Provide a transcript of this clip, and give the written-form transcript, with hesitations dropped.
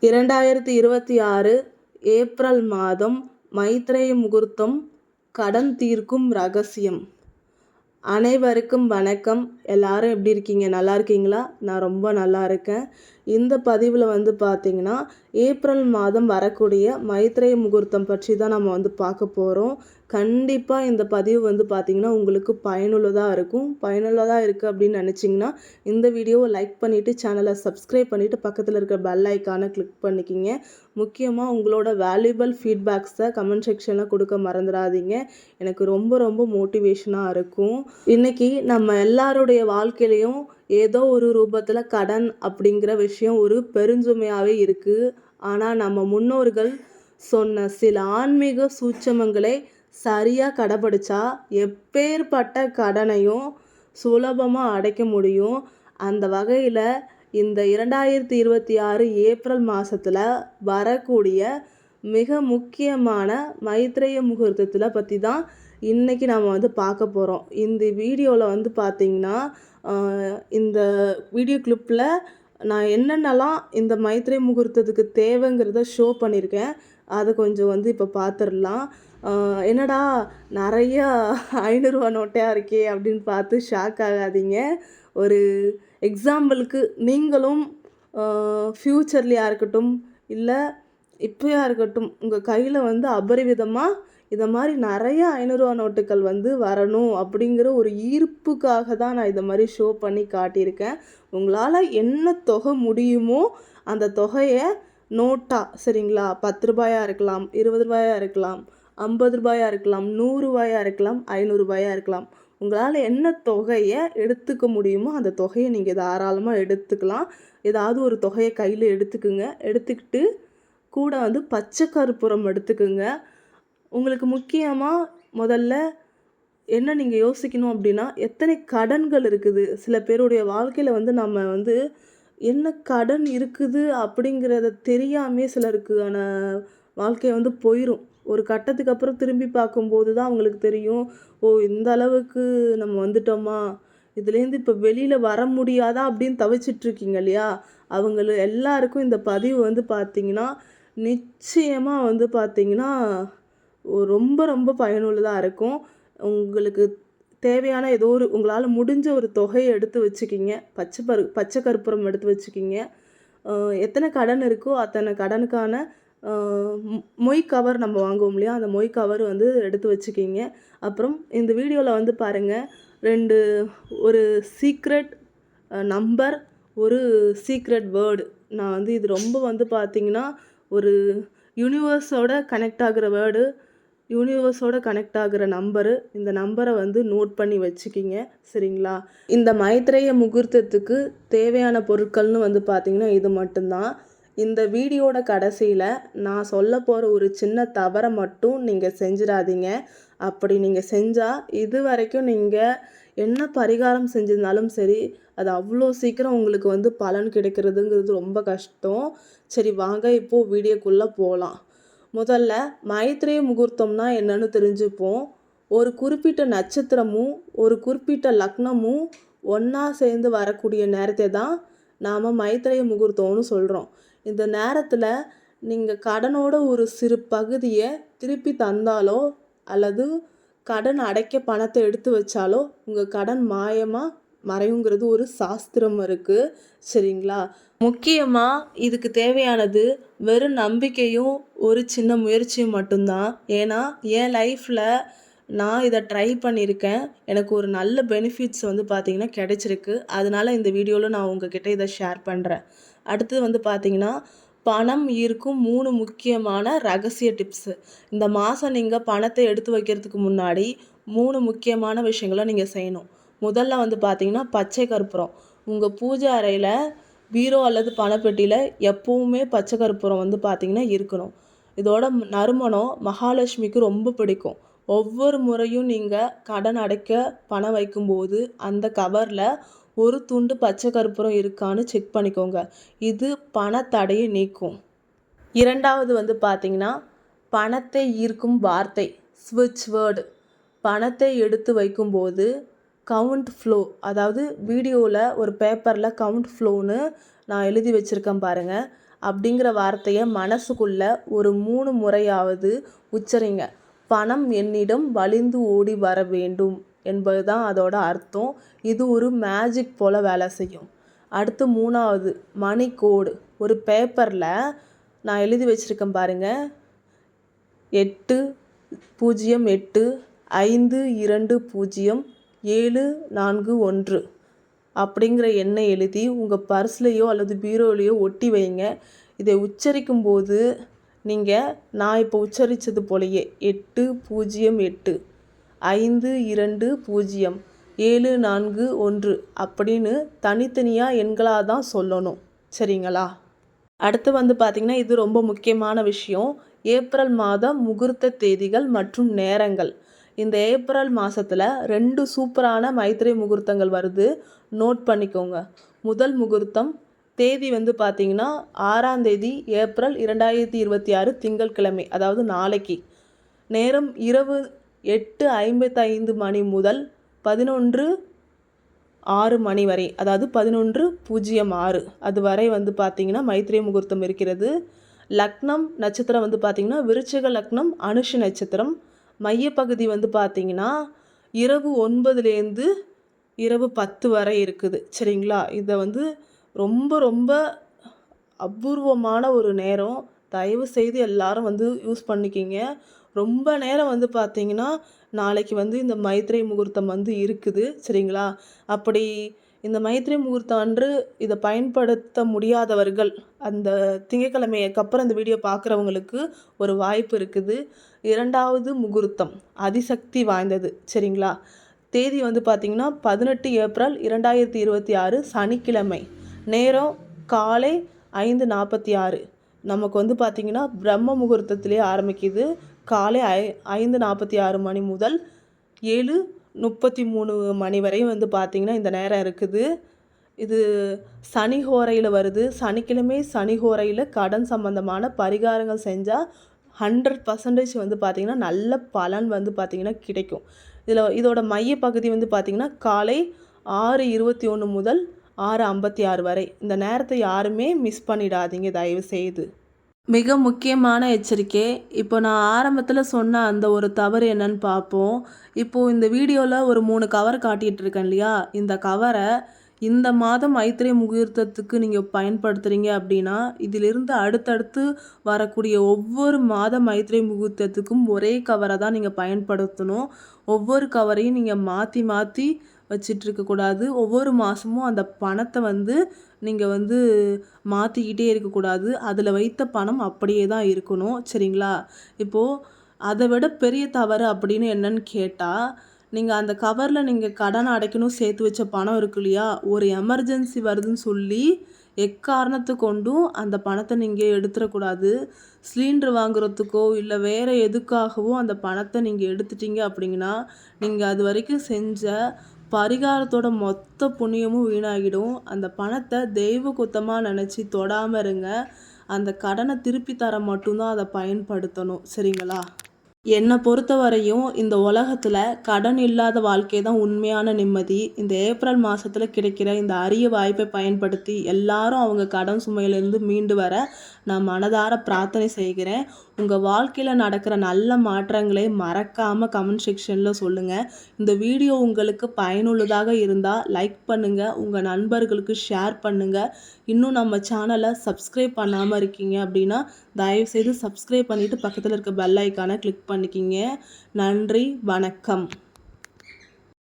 2026 April மாதம் மைத்ரேய முகூர்த்தம் கடன் தீர்க்கும் ரகசியம். அனைவருக்கும் வணக்கம். எல்லாரும் எப்படி இருக்கீங்க? நல்லா இருக்கீங்களா? நான் ரொம்ப நல்லா இருக்கேன். இந்த பதிவில் பார்த்தீங்கன்னா ஏப்ரல் மாதம் வரக்கூடிய மைத்ரேய முகூர்த்தம் பற்றி தான் நம்ம பார்க்க போகிறோம். கண்டிப்பாக இந்த பதிவு பார்த்தீங்கன்னா உங்களுக்கு பயனுள்ளதாக இருக்கும். பயனுள்ளதாக இருக்குது அப்படின்னு நினச்சிங்கன்னா இந்த வீடியோவை லைக் பண்ணிவிட்டு சேனலை சப்ஸ்கிரைப் பண்ணிவிட்டு பக்கத்தில் இருக்கிற பெல் ஐக்கானை கிளிக் பண்ணிக்கிங்க. முக்கியமாக உங்களோட வேல்யூபிள் ஃபீட்பேக்ஸை கமெண்ட் செக்ஷனில் கொடுக்க மறந்துடாதீங்க. எனக்கு ரொம்ப ரொம்ப மோட்டிவேஷனாக இருக்கும். இன்றைக்கி நம்ம எல்லாருடைய வாழ்க்கையிலையும் ஏதோ ஒரு ரூபத்தில் கடன் அப்படிங்கிற விஷயம் ஒரு பெருஞ்சுமையாகவே இருக்குது. ஆனால் நம்ம முன்னோர்கள் சொன்ன சில ஆன்மீக சூட்சமங்களை சரியாக கடைப்பிடிச்சா எப்பேற்பட்ட கடனையும் சுலபமாக அடைக்க முடியும். அந்த வகையில் இந்த 2026 ஏப்ரல் மாதத்தில் வரக்கூடிய மிக முக்கியமான மைத்ரேய முகூர்த்தத்தில் பற்றி தான் இன்றைக்கி நம்ம பார்க்க போகிறோம். இந்த வீடியோவில் பார்த்தீங்கன்னா இந்த வீடியோ கிளிப்பில் நான் என்னென்னலாம் இந்த மைத்ரேய முகூர்த்தத்துக்கு தேவைங்கிறத ஷோ பண்ணியிருக்கேன். அதை கொஞ்சம் இப்போ பார்த்துடலாம். என்னடா நிறையா 500 ரூபா நோட்டையாக இருக்கே அப்படின்னு பார்த்து ஷாக் ஆகாதீங்க. ஒரு எக்ஸாம்பிளுக்கு நீங்களும் ஃப்யூச்சர்லையாக இருக்கட்டும் இல்லை இப்போயா இருக்கட்டும் உங்கள் கையில் அபரிவிதமாக இதை மாதிரி நிறைய 500 ரூபா நோட்டுகள் வரணும் அப்படிங்கிற ஒரு ஈர்ப்புக்காக தான் நான் இதை மாதிரி ஷோ பண்ணி காட்டியிருக்கேன். உங்களால் என்ன தொகை முடியுமோ அந்த தொகையை நோட்டாக, சரிங்களா, 10 ரூபாயாக இருக்கலாம், 20 ரூபாயாக இருக்கலாம், 50 ரூபாயாக இருக்கலாம், 100 ரூபாயாக இருக்கலாம், 500 ரூபாயாக இருக்கலாம். உங்களால் என்ன தொகையை எடுத்துக்க முடியுமோ அந்த தொகையை நீங்கள் தாராளமாக எடுத்துக்கலாம். ஏதாவது ஒரு தொகையை கையில் எடுத்துக்குங்க. எடுத்துக்கிட்டு கூட பச்சை கற்பூரம் எடுத்துக்குங்க. உங்களுக்கு முக்கியமாக முதல்ல என்ன நீங்கள் யோசிக்கணும் அப்படின்னா, எத்தனை கடன்கள் இருக்குது. சில பேருடைய வாழ்க்கையில் நம்ம என்ன கடன் இருக்குது அப்படிங்கிறத தெரியாமே சிலருக்கான வாழ்க்கையை போயிடும். ஒரு கட்டத்துக்கு அப்புறம் திரும்பி பார்க்கும்போது தான் அவங்களுக்கு தெரியும், ஓ இந்த அளவுக்கு நம்ம வந்துட்டோமா, இதுலேருந்து இப்போ வெளியில் வர முடியாதா அப்படின்னு தவிச்சிட்ருக்கீங்க இல்லையா. அவங்கள எல்லாருக்கும் இந்த பதிவு பார்த்திங்கன்னா நிச்சயமாக பார்த்திங்கன்னா ரொம்ப ரொம்ப பயனுள்ளதாக இருக்கும். உங்களுக்கு தேவையான ஏதோ ஒரு உங்களால் முடிஞ்ச ஒரு தொகையை எடுத்து வச்சுக்கிங்க. பச்சை கற்பூரம் எடுத்து வச்சுக்கிங்க. எத்தனை கடன் இருக்கோ அத்தனை கடனுக்கான மொய் கவர் நம்ம வாங்குவோம் இல்லையா, அந்த மொய் கவர் எடுத்து வச்சுக்கிங்க. அப்புறம் இந்த வீடியோவில் பாருங்கள், ஒரு சீக்ரெட் நம்பர், ஒரு சீக்ரெட் வேர்டு. நான் இது ரொம்ப பார்த்திங்கன்னா ஒரு யூனிவர்ஸோட கனெக்ட் ஆகிற வேர்டு, யூனிவர்ஸோட கனெக்ட் ஆகிற நம்பரு. இந்த நம்பரை நோட் பண்ணி வச்சுக்கிங்க, சரிங்களா. இந்த மைத்ரேய முகூர்த்தத்துக்கு தேவையான பொருட்கள்னு பார்த்திங்கன்னா இது மட்டும்தான். இந்த வீடியோட கடைசியில் நான் சொல்ல போகிற ஒரு சின்ன தவறை மட்டும் நீங்கள் செஞ்சிடாதீங்க. அப்படி நீங்கள் செஞ்சால் இது வரைக்கும் நீங்கள் என்ன பரிகாரம் செஞ்சிருந்தாலும் சரி, அது அவ்வளோ சீக்கிரம் உங்களுக்கு பலன் கிடைக்கிறதுங்கிறது ரொம்ப கஷ்டம். சரி வாங்க இப்போது வீடியோக்குள்ளே போகலாம். முதல்ல மைத்ரேய முகூர்த்தம்னா என்னன்னு தெரிஞ்சுப்போம். ஒரு குறிப்பிட்ட நட்சத்திரமும் ஒரு குறிப்பிட்ட லக்னமும் ஒன்றா சேர்ந்து வரக்கூடிய நேரத்தை தான் நாம் மைத்ரேய முகூர்த்தம்னு சொல்கிறோம். இந்த நேரத்தில் நீங்கள் கடனோட ஒரு சிறு பகுதியை திருப்பி தந்தாலோ அல்லது கடன் அடைக்க பணத்தை எடுத்து வச்சாலோ உங்கள் கடன் மாயமாக மறையுங்கிறது ஒரு சாஸ்திரம் இருக்குது, சரிங்களா. முக்கியமாக இதுக்கு தேவையானது வெறும் நம்பிக்கையும் ஒரு சின்ன முயற்சியும் மட்டும்தான். ஏன்னா என் லைஃப்பில் நான் இதை ட்ரை பண்ணியிருக்கேன். எனக்கு ஒரு நல்ல பெனிஃபிட்ஸ் பார்த்திங்கன்னா கிடைச்சிருக்கு. அதனால் இந்த வீடியோவில் நான் உங்ககிட்ட இதை ஷேர் பண்ணுறேன். அடுத்தது பார்த்திங்கன்னா பணம் ஈர்க்கும் 3 முக்கியமான ரகசிய டிப்ஸு. இந்த மாதம் நீங்கள் பணத்தை எடுத்து வைக்கிறதுக்கு முன்னாடி 3 முக்கியமான விஷயங்களை நீங்கள் செய்யணும். முதல்ல பார்த்திங்கன்னா பச்சை கற்பூரம். உங்கள் பூஜை அறையில், பீரோ அல்லது பணப்பெட்டியில் எப்போவுமே பச்சை கற்பூரம் பார்த்திங்கன்னா இருக்கணும். இதோட நறுமணம் மகாலட்சுமிக்கு ரொம்ப பிடிக்கும். ஒவ்வொரு முறையும் நீங்கள் கடன் அடைக்க பணம் வைக்கும்போது அந்த கவரில் ஒரு துண்டு பச்சை கற்பூரம் இருக்கான்னு செக் பண்ணிக்கோங்க. இது பணத்தடையை நீக்கும். இரண்டாவது பார்த்திங்கன்னா பணத்தை ஈர்க்கும் வார்த்தை, ஸ்விட்ச் வேர்டு. பணத்தை எடுத்து வைக்கும்போது கவுண்ட் ஃப்ளோ, அதாவது வீடியோவில் ஒரு பேப்பரில் கவுண்ட் ஃப்ளோன்னு நான் எழுதி வச்சுருக்கேன் பாருங்கள். அப்படிங்கிற வார்த்தையை மனசுக்குள்ள ஒரு 3 முறையாவது உச்சரிங்க. பணம் என்னிடம் வழிந்து ஓடி வர வேண்டும் என்பது தான் அதோட அர்த்தம். இது ஒரு மேஜிக் போல் வேலை செய்யும். அடுத்து 3வது மணி கோடு. ஒரு பேப்பரில் நான் எழுதி வச்சுருக்கேன் பாருங்கள். 808520741 அப்படிங்கிற எண்ணை எழுதி உங்கள் பர்ஸ்லேயோ அல்லது பீரோலையோ ஒட்டி வைங்க. இதை உச்சரிக்கும் போது நீங்கள் நான் இப்போ உச்சரித்தது போலயே 808 520 741 அப்படின்னு தனித்தனியாக எண்களாக தான் சொல்லணும். சரிங்களா? அடுத்து பார்த்திங்கன்னா, இது ரொம்ப முக்கியமான விஷயம். ஏப்ரல் மாதம் முகூர்த்த தேதிகள் மற்றும் நேரங்கள். இந்த ஏப்ரல் மாதத்தில் 2 சூப்பரான மைத்ரேயி முகூர்த்தங்கள் வருது. நோட் பண்ணிக்கோங்க. முதல் முகூர்த்தம் தேதி பார்த்திங்கன்னா 6ஆம் தேதி ஏப்ரல் 2026 திங்கட்கிழமை, அதாவது நாளைக்கு. நேரம் இரவு 8:55 மணி முதல் 11:06 மணி வரை, அதாவது 11:06 அது வரை பார்த்திங்கன்னா மைத்ரேயி முகூர்த்தம் இருக்கிறது. லக்னம் நட்சத்திரம் பார்த்திங்கன்னா விருச்சிக லக்னம், அனுஷ நட்சத்திரம். மையப்பகுதி பார்த்திங்கன்னா இரவு 9லேருந்து இரவு 10 வரை இருக்குது. சரிங்களா? இதை ரொம்ப ரொம்ப அபூர்வமான ஒரு நேரம். தயவு செய்து எல்லாரும் யூஸ் பண்ணிக்கிங்க. ரொம்ப நேரம் பார்த்திங்கன்னா நாளைக்கு இந்த மைத்ரேயி முகூர்த்தம் இருக்குது. சரிங்களா? அப்படி இந்த மைத்ரேயி முகூர்த்தம் அன்று இதை பயன்படுத்த முடியாதவர்கள், அந்த திங்கட்கிழமைக்கு அப்புறம் இந்த வீடியோ பார்க்குறவங்களுக்கு ஒரு வாய்ப்பு இருக்குது. 2வது முகூர்த்தம் அதிசக்தி வாய்ந்தது. சரிங்களா? தேதி பார்த்திங்கன்னா 18 ஏப்ரல் 2026 சனிக்கிழமை. நேரம் காலை 5:46. நமக்கு பார்த்திங்கன்னா பிரம்ம முகூர்த்தத்திலே ஆரம்பிக்குது. காலை 5:46 மணி முதல் 7:33 மணி வரை பார்த்திங்கன்னா இந்த நேரம் இருக்குது. இது சனி ஹோரையில் வருது. சனிக்கிழமை சனி ஹோரையில் கடன் சம்பந்தமான பரிகாரங்கள் செஞ்சால் 100% பார்த்திங்கன்னா நல்ல பலன் பார்த்திங்கன்னா கிடைக்கும். இதோட மையப்பகுதி பார்த்திங்கன்னா காலை 6:21 முதல் 6:56 வரை. இந்த நேரத்தை யாருமே மிஸ் பண்ணிடாதீங்க தயவு செய்து. மிக முக்கியமான எச்சரிக்கை. இப்போ நான் ஆரம்பத்தில் சொன்ன அந்த ஒரு தவறு என்னன்னு பார்ப்போம். இப்போது இந்த வீடியோவில் ஒரு 3 கவர் காட்டிகிட்டு இருக்கேன் இல்லையா? இந்த கவரை இந்த மாதம் மைத்ரேயி முகூர்த்தத்துக்கு நீங்கள் பயன்படுத்துகிறீங்க அப்படின்னா, இதிலிருந்து அடுத்தடுத்து வரக்கூடிய ஒவ்வொரு மாத மைத்ரேயி முகூர்த்தத்துக்கும் ஒரே கவரை தான் நீங்கள் பயன்படுத்தணும். ஒவ்வொரு கவரையும் நீங்கள் மாற்றி மாற்றி வச்சிட்ருக்கக்கூடாது. ஒவ்வொரு மாதமும் அந்த பணத்தை நீங்கள் மாற்றிக்கிட்டே இருக்கக்கூடாது. அதில் வைத்த பணம் அப்படியே தான் இருக்கணும். சரிங்களா? இப்போது அதை விட பெரிய தவறு அப்படின்னு என்னன்னு கேட்டால், நீங்கள் அந்த கவரில் நீங்கள் கடன் அடைக்கணும் சேர்த்து வச்ச பணம் இருக்கு இல்லையா? ஒரு எமர்ஜென்சி வருதுன்னு சொல்லி எக்காரணத்து கொண்டும் அந்த பணத்தை நீங்கள் எடுத்துடக்கூடாது. சிலிண்டர் வாங்குறதுக்கோ இல்லை வேறு எதுக்காகவோ அந்த பணத்தை நீங்கள் எடுத்துட்டீங்க அப்படிங்கன்னா, நீங்கள் அது வரைக்கும் செஞ்ச பரிகாரத்தோட மொத்த புண்ணியமும் வீணாகிடும். அந்த பணத்தை தெய்வ குத்தமாக நினச்சி தொடாமல் இருங்க. அந்த கடனை திருப்பி தர மட்டும்தான் அதை பயன்படுத்தணும். சரிங்களா? என்னை பொறுத்த வரையும் இந்த உலகத்தில் கடன் இல்லாத வாழ்க்கை தான் உண்மையான நிம்மதி. இந்த ஏப்ரல் மாதத்தில் கிடைக்கிற இந்த அரிய வாய்ப்பை பயன்படுத்தி எல்லாரும் அவங்க கடன் சுமையிலேருந்து மீண்டு வர நான் மனதார பிரார்த்தனை செய்கிறேன். உங்கள் வாழ்க்கையில் நடக்கிற நல்ல மாற்றங்களை மறக்காமல் கமெண்ட் செக்ஷனில் சொல்லுங்கள். இந்த வீடியோ உங்களுக்கு பயனுள்ளதாக இருந்தால் லைக் பண்ணுங்கள், உங்கள் நண்பர்களுக்கு ஷேர் பண்ணுங்கள். இன்னும் நம்ம சேனலை சப்ஸ்கிரைப் பண்ணாமல் இருக்கீங்க அப்படின்னா தயவுசெய்து சப்ஸ்கிரைப் பண்ணிவிட்டு பக்கத்தில் இருக்க பெல் ஐக்கானை கிளிக் பண்ணிக்கிங்க. நன்றி, வணக்கம்.